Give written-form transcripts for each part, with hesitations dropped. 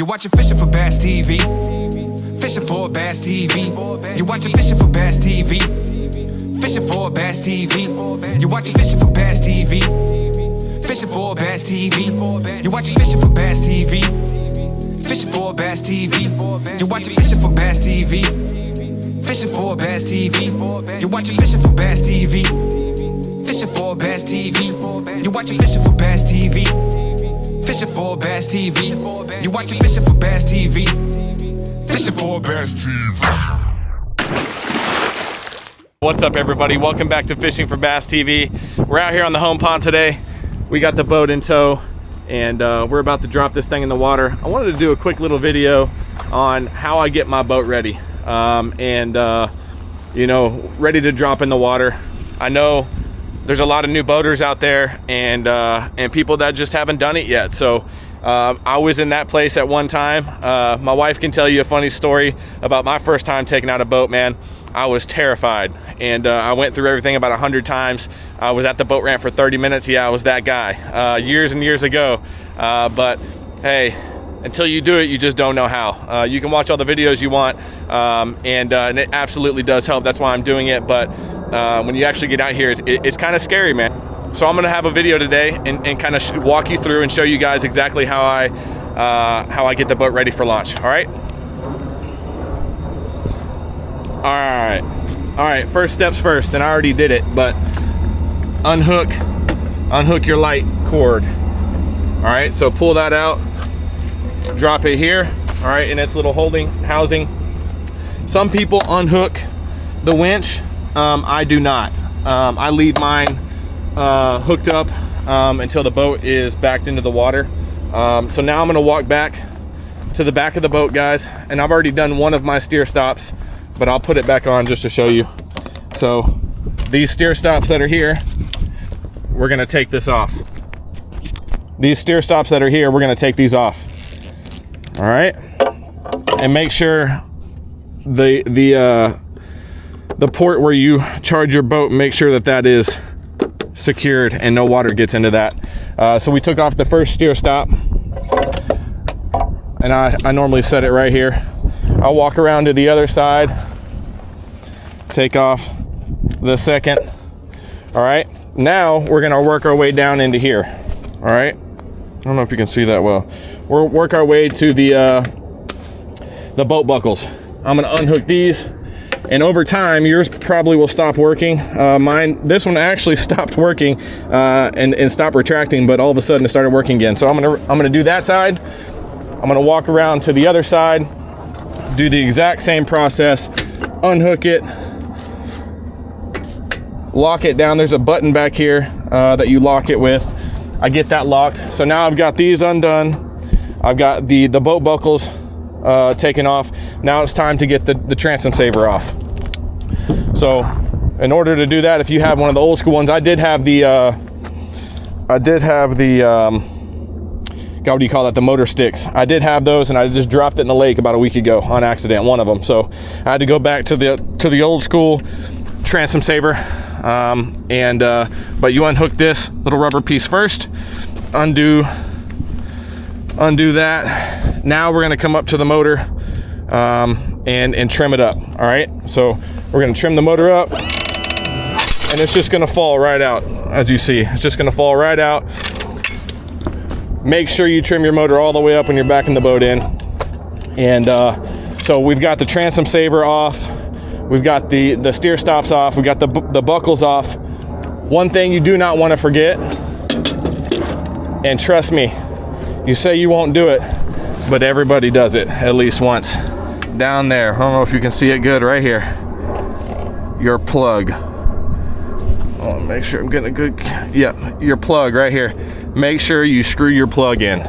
You're watching Fishing for Bass TV. Fishing for Bass TV. You're watching Fishing for Bass TV. Fishing for Bass TV. You're watching Fishing for Bass TV. Fishing for Bass TV. You're watching Fishing for Bass TV. Fishing for Bass TV. You're watching Fishing for Bass TV. Fishing for Bass TV. You're watching Fishing for Bass TV. Fishing for Bass TV. You're watching Fishing for Bass TV. Fishing for Bass TV. You're watching Fishing for Bass TV. Fishing for Bass TV. What's up, everybody? Welcome back to Fishing for Bass TV. We're out here on the home pond today. We got the boat in tow, and we're about to drop this thing in the water. I wanted to do a quick little video on how I get my boat ready, you know, ready to drop in the water. I know there's a lot of new boaters out there, and people that just haven't done it yet. So I was in that place at one time. My wife can tell you a funny story about my first time taking out a boat, man. I was terrified, and I went through everything about 100 times. I was at the boat ramp for 30 minutes. Yeah, I was that guy years and years ago. But hey, until you do it, you just don't know how. You can watch all the videos you want, and it absolutely does help. That's why I'm doing it. But when you actually get out here, it's kind of scary, man. So I'm gonna have a video today and kind of walk you through and show you guys exactly how I get the boat ready for launch. All right. All right, first steps first, and I already did it, but unhook your light cord. All right, so pull that out, drop it here, all right, in its little holding housing. Some people unhook the winch. I do not. I leave mine hooked up until the boat is backed into the water. So now I'm gonna walk back to the back of the boat, guys, and I've already done one of my steer stops, but I'll put it back on just to show you. So these steer stops that are here, we're gonna take this off. These steer stops that are here, we're gonna take these off. All right, and make sure the port where you charge your boat, make sure that that is secured and no water gets into that. So we took off the first steer stop, and I normally set it right here. I'll walk around to the other side, take off the second. All right, now we're gonna work our way down into here. All right, I don't know if you can see that well. We'll work our way to the boat buckles. I'm gonna unhook these, and over time yours probably will stop working. This one actually stopped working and stopped retracting, but all of a sudden it started working again. So I'm gonna do that side. I'm gonna walk around to the other side, do the exact same process, unhook it, lock it down. There's a button back here that you lock it with. I get that locked. So now I've got these undone. I've got the boat buckles taken off. Now it's time to get the transom saver off. So in order to do that, if you have one of the old school ones, I did have the God, what do you call that? The motor sticks. I did have those, and I just dropped it in the lake about a week ago on accident, one of them. So I had to go back to the old school transom saver. But you unhook this little rubber piece first, undo that. Now we're gonna come up to the motor and trim it up. All right, so we're gonna trim the motor up, and it's just gonna fall right out. As you see, it's just gonna fall right out. Make sure you trim your motor all the way up when you're backing the boat in. And so we've got the transom saver off, we've got the steer stops off, we got the buckles off. One thing you do not want to forget, and trust me, you say you won't do it, but everybody does it at least once. Down there, I don't know if you can see it good right here, your plug. I want to make sure I'm getting a good, yeah, your plug right here. Make sure you screw your plug in.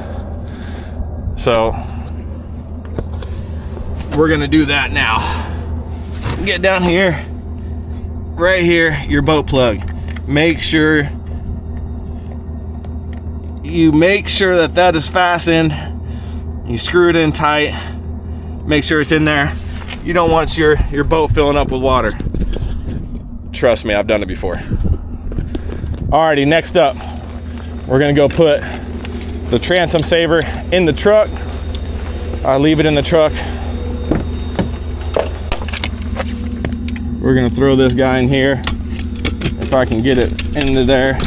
So we're gonna do that now. Get down here, right here, your boat plug. Make sure that is fastened. You screw it in tight. Make sure it's in there. You don't want your boat filling up with water. Trust me, I've done it before. Alrighty, next up, we're gonna go put the transom saver in the truck. I leave it in the truck. We're gonna throw this guy in here. If I can get it into there.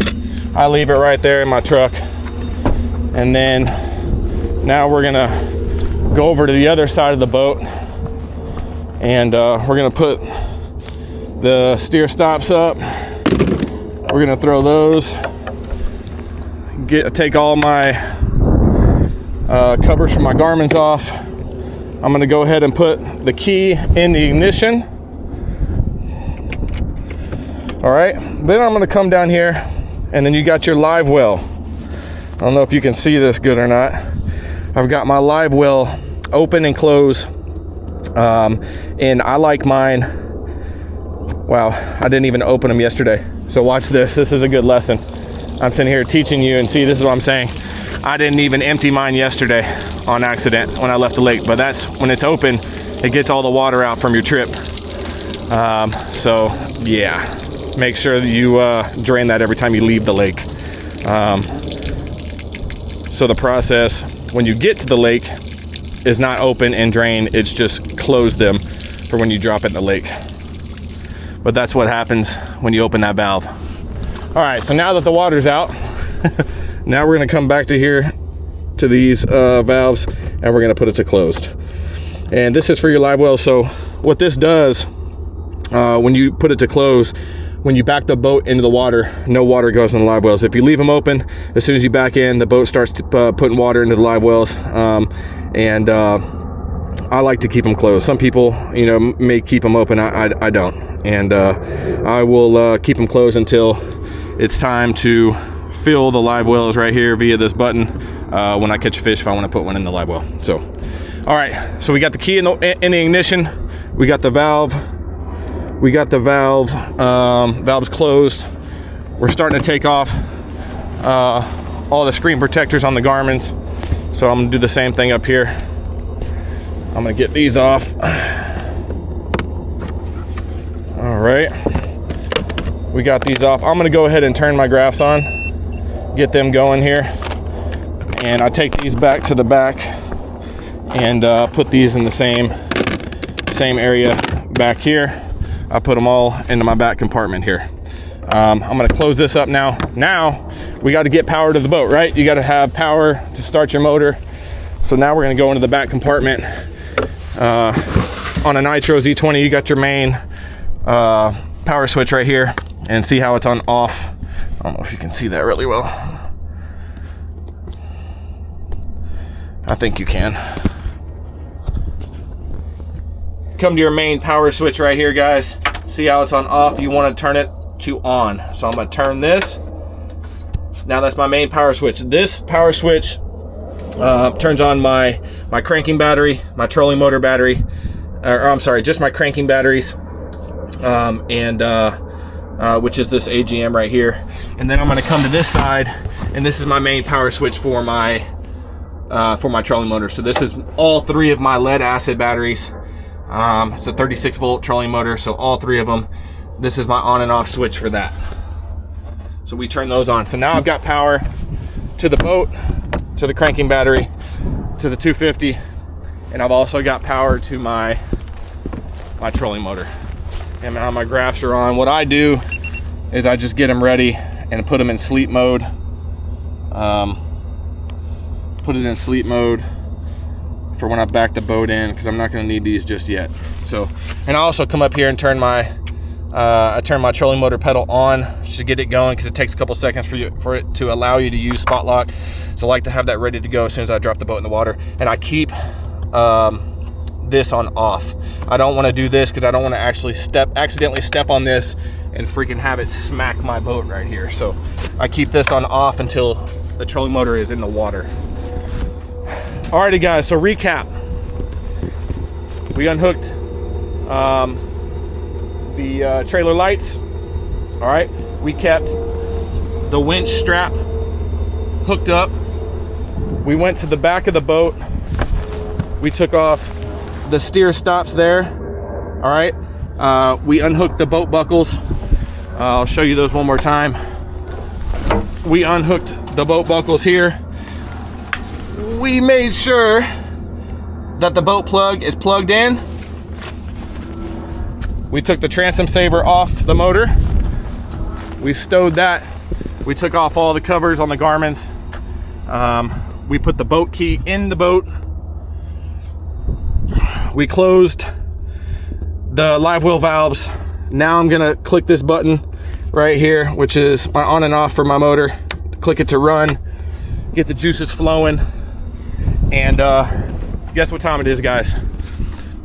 I leave it right there in my truck. And then now we're gonna go over to the other side of the boat, and we're gonna put the steer stops up. We're gonna throw those, take all my covers from my Garmin's off. I'm gonna go ahead and put the key in the ignition. All right, then I'm gonna come down here, and then you got your live well. I don't know if you can see this good or not. I've got my live well open and close, and I like mine. Wow, I didn't even open them yesterday. So watch this. This is a good lesson. I'm sitting here teaching you, and see, this is what I'm saying. I didn't even empty mine yesterday on accident when I left the lake, but that's when it's open, it gets all the water out from your trip. So yeah, make sure that you drain that every time you leave the lake. So the process when you get to the lake is not open and drain, it's just close them for when you drop it in the lake. But that's what happens when you open that valve. All right, so now that the water's out, now we're gonna come back to here to these valves, and we're gonna put it to closed. And this is for your live well. So what this does, when you put it to close, when you back the boat into the water, no water goes in the live wells. If you leave them open, as soon as you back in, the boat starts putting water into the live wells. I like to keep them closed. Some people, you know, may keep them open. I don't. And I will keep them closed until it's time to fill the live wells right here via this button when I catch a fish, if I want to put one in the live well. So, all right, so we got the key in the ignition. We got the valve. We got the valves closed. We're starting to take off all the screen protectors on the Garmin's. So I'm gonna do the same thing up here. I'm gonna get these off. All right, we got these off. I'm gonna go ahead and turn my graphs on, get them going here. And I take these back to the back and put these in the same area back here. I put them all into my back compartment here. I'm gonna close this up now. Now we got to get power to the boat, right? You got to have power to start your motor. So now we're gonna go into the back compartment. On a Nitro Z20, you got your main power switch right here, and see how it's on off. I don't know if you can see that really well. I think you can. Come to your main power switch right here, guys. See how it's on off? You want to turn it to on. So I'm going to turn this. Now that's my main power switch. This power switch turns on my cranking battery, my trolling motor battery, or I'm sorry, just my cranking batteries, which is this AGM right here. And then I'm going to come to this side, and this is my main power switch for my trolling motor. So this is all three of my lead acid batteries. It's a 36 volt trolling motor, so all three of them. This is my on and off switch for that. So we turn those on. So now I've got power to the boat, to the cranking battery, to the 250, and I've also got power to my trolling motor. And now my graphs are on. What I do is I just get them ready and put them in sleep mode. Put it in sleep mode for when I back the boat in, because I'm not going to need these just yet. So, and I also come up here and turn my trolling motor pedal on to get it going, because it takes a couple seconds for it to allow you to use spot lock. So I like to have that ready to go as soon as I drop the boat in the water. And I keep this on off. I don't want to do this because I don't want to actually accidentally step on this and freaking have it smack my boat right here. So I keep this on off until the trolling motor is in the water. Alrighty guys, so recap. We unhooked the trailer lights. All right, we kept the winch strap hooked up. We went to the back of the boat. We took off the steer stops there. All right, we unhooked the boat buckles. I'll show you those one more time. We unhooked the boat buckles here. We made sure that the boat plug is plugged in. We took the transom saver off the motor. We stowed that. We took off all the covers on the Garmin's. We put the boat key in the boat. We closed the live wheel valves. Now I'm gonna click this button right here, which is my on and off for my motor. Click it to run, get the juices flowing. And guess what time it is, guys?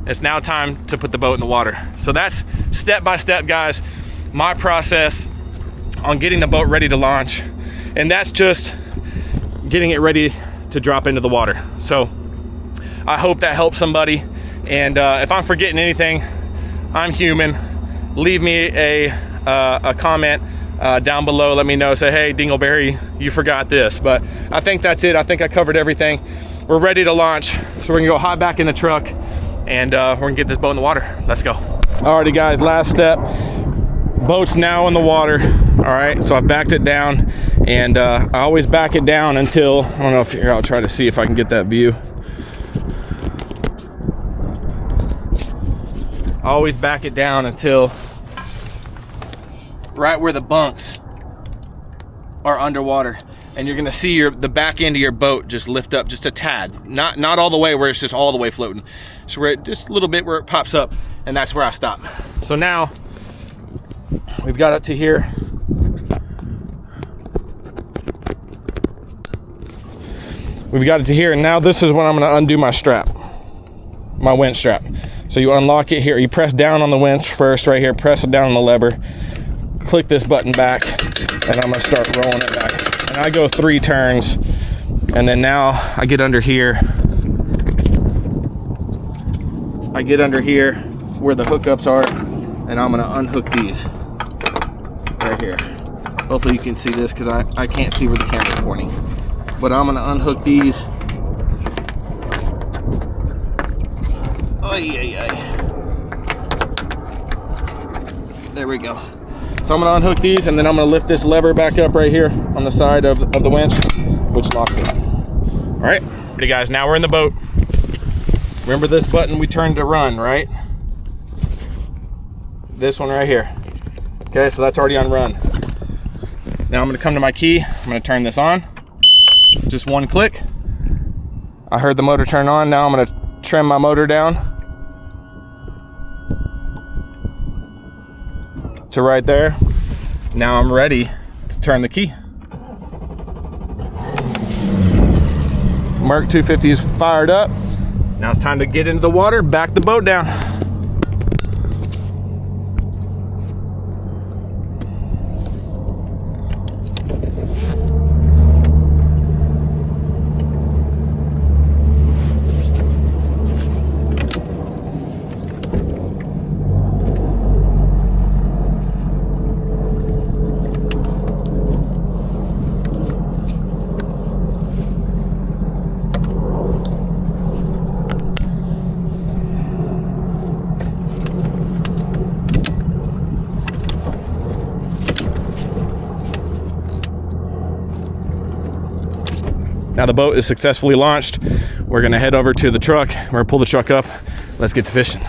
It's now time to put the boat in the water. So that's step by step, guys, my process on getting the boat ready to launch. And that's just getting it ready to drop into the water. So I hope that helps somebody. And if I'm forgetting anything, I'm human. Leave me a comment down below. Let me know. Say, hey, Dingleberry, you forgot this. But I think that's it. I think I covered everything. We're ready to launch. So we're gonna go hop back in the truck and we're gonna get this boat in the water. Let's go. Alrighty, guys, last step. Boat's now in the water. All right, so I backed it down, and I always back it down until, I don't know if here, I'll try to see if I can get that view. I always back it down until right where the bunks are underwater, and you're gonna see the back end of your boat just lift up just a tad, not all the way where it's just all the way floating. So where just a little bit where it pops up, and that's where I stop. So now we've got it to here. We've got it to here, and now this is when I'm gonna undo my strap, my winch strap. So you unlock it here, you press down on the winch first right here, press it down on the lever, click this button back, and I'm gonna start rolling it back. And I go 3 turns, and then now I get under here. I get under here where the hookups are, and I'm gonna unhook these right here. Hopefully you can see this, because I can't see where the camera's pointing. But I'm gonna unhook these. There we go. So I'm gonna unhook these, and then I'm gonna lift this lever back up right here on the side of the winch, which locks it. All right, ready, guys, now we're in the boat. Remember this button we turned to run, right? This one right here. Okay, so that's already on run. Now I'm gonna come to my key, I'm gonna turn this on. Just one click. I heard the motor turn on. Now I'm gonna trim my motor down to right there. Now I'm ready to turn the key. Merc 250 is fired up. Now it's time to get into the water, back the boat down. Now the boat is successfully launched. We're gonna head over to the truck. We're gonna pull the truck up. Let's get to fishing.